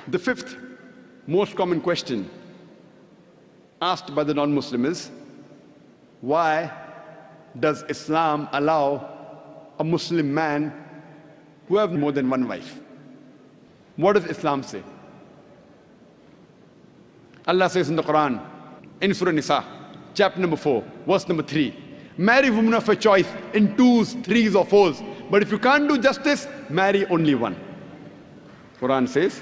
The fifth most common question asked by the non-Muslim is, why does Islam allow a Muslim man who have more than one wife? What does Islam say? Allah says in the Quran, in Surah Nisa, chapter number 4, verse number 3, marry women of your choice in twos, threes or fours. But if you can't do justice, marry only one. Quran says,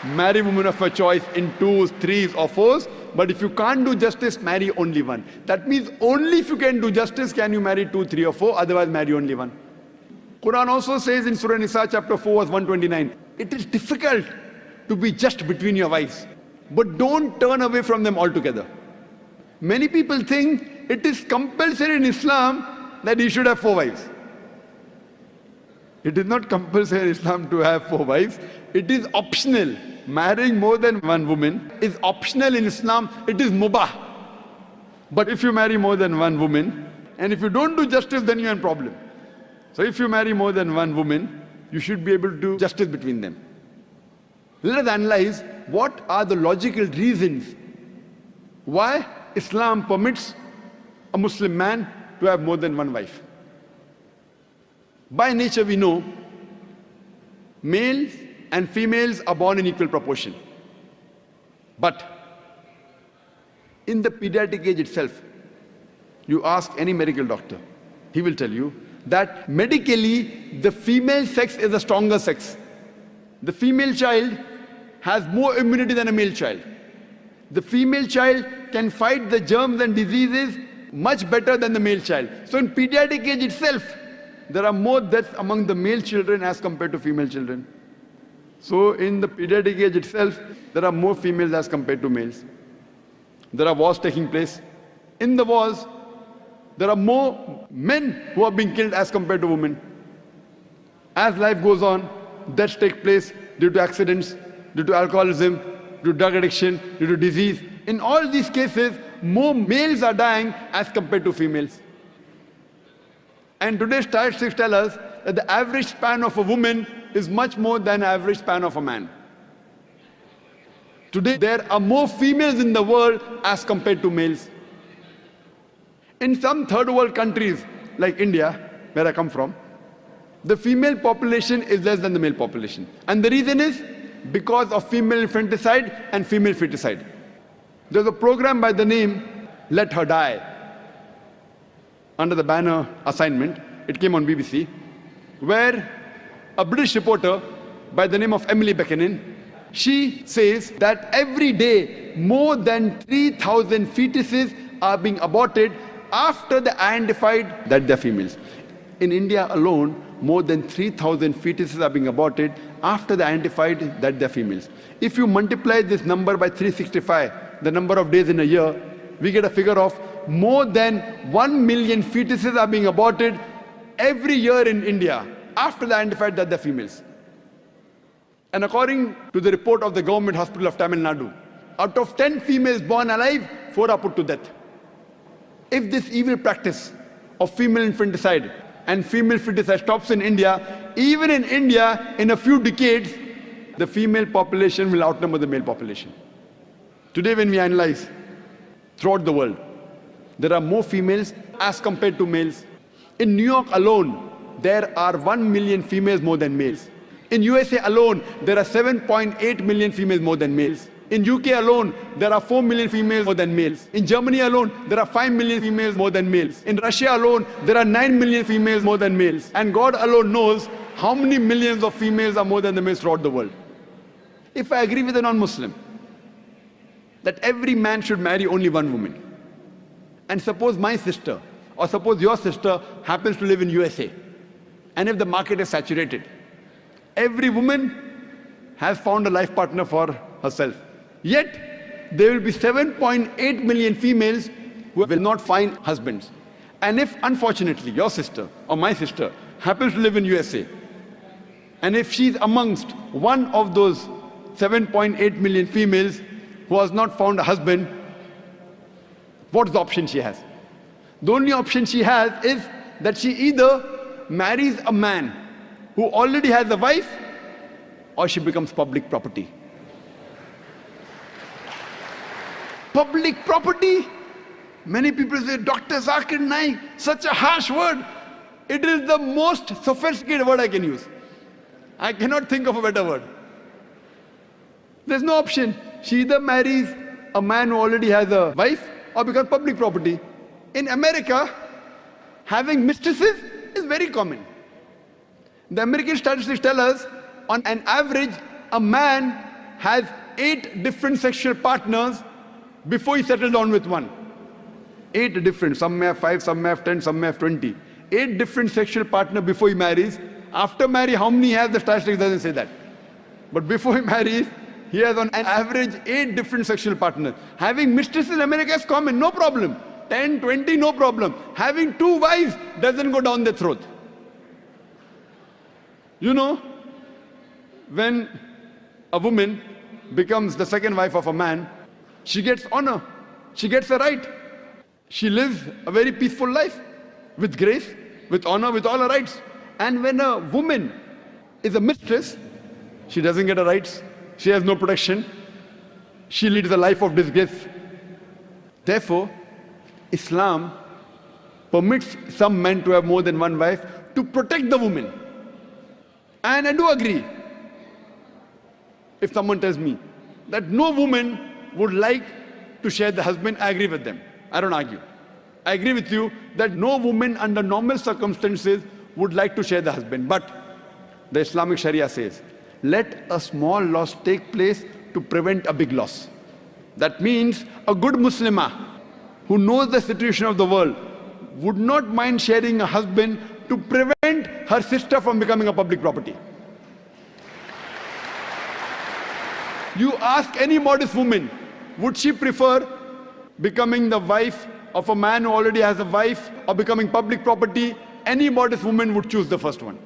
marry women of your choice in twos, threes or fours. But if you can't do justice, marry only one. That means only if you can do justice can you marry 2, 3 or 4, otherwise marry only one. Quran also says in Surah Nisa chapter 4 verse 129, it is difficult to be just between your wives, but don't turn away from them altogether. Many people think it is compulsory in Islam that you should have 4 wives. It is not compulsory in Islam to have 4 wives. It is optional. Marrying more than one woman is optional in Islam. It is mubah. But if you marry more than one woman, and if you don't do justice, then you have a problem. So if you marry more than one woman, you should be able to do justice between them. Let us analyze what are the logical reasons why Islam permits a Muslim man to have more than one wife. By nature we know males and females are born in equal proportion. But in the pediatric age itself, you ask any medical doctor, he will tell you that medically the female sex is the stronger sex. The female child has more immunity than a male child. The female child can fight the germs and diseases much better than the male child. So in pediatric age itself, there are more deaths among the male children as compared to female children. So in the pediatric age itself, there are more females as compared to males. There are wars taking place. In the wars, there are more men who are being killed as compared to women. As life goes on, deaths take place due to accidents, due to alcoholism, due to drug addiction, due to disease. In all these cases, more males are dying as compared to females. And today's statistics tell us that the average span of a woman is much more than the average span of a man. Today, there are more females in the world as compared to males. In some third world countries, like India, where I come from, the female population is less than the male population. And the reason is because of female infanticide and female feticide. There's a program by the name Let Her Die, under the banner Assignment. It came on BBC, where a British reporter by the name of Emily Beckenin, she says that every day more than 3,000 fetuses are being aborted after they identified that they're females. In India alone, more than 3,000 fetuses are being aborted after they identified that they're females. If you multiply this number by 365, the number of days in a year, we get a figure of more than 1 million fetuses are being aborted every year in India after they identified that they're females. And according to the report of the government hospital of Tamil Nadu, out of 10 females born alive, 4 are put to death. If this evil practice of female infanticide and female feticide stops in India, even in India, in a few decades, the female population will outnumber the male population. Today when we analyze throughout the world, there are more females as compared to males. In New York alone, there are 1 million females more than males. In USA alone, there are 7.8 million females more than males. In UK alone, there are 4 million females more than males. In Germany alone, there are 5 million females more than males. In Russia alone, there are 9 million females more than males. And God alone knows how many millions of females are more than the males throughout the world. If I agree with a non-Muslim that every man should marry only one woman, and suppose my sister or suppose your sister happens to live in USA, and if the market is saturated, every woman has found a life partner for herself. Yet, there will be 7.8 million females who will not find husbands. And if, unfortunately, your sister or my sister happens to live in USA, and if she's amongst one of those 7.8 million females who has not found a husband, what's the option she has? The only option she has is that she either marries a man who already has a wife, or she becomes public property. Public property? Many people say, Dr. Zakir Naik, such a harsh word. It is the most sophisticated word I can use. I cannot think of a better word. There's no option. She either marries a man who already has a wife or becomes public property. In America, having mistresses is very common. The American statistics tell us, on an average, a man has 8 different sexual partners before he settles down with one. 8 different, some may have 5, some may have 10, some may have 20. 8 different sexual partners before he marries. After marriage, how many he has, the statistics doesn't say that. But before he marries, he has on an average 8 different sexual partners. Having mistresses in America is common, no problem. 10, 20, no problem. Having 2 wives doesn't go down their throat. You know, when a woman becomes the second wife of a man, she gets honor, she gets a right. She lives a very peaceful life, with grace, with honor, with all her rights. And when a woman is a mistress, she doesn't get her rights, she has no protection, she leads a life of disgrace. Therefore, Islam permits some men to have more than one wife to protect the woman. And I do agree, if someone tells me that no woman would like to share the husband, I agree with them. I don't argue. I agree with you that no woman under normal circumstances would like to share the husband. But the Islamic Sharia says, let a small loss take place to prevent a big loss. That means a good Muslimah who knows the situation of the world would not mind sharing a husband to prevent her sister from becoming a public property. You ask any modest woman, would she prefer becoming the wife of a man who already has a wife or becoming public property? Any modest woman would choose the first one.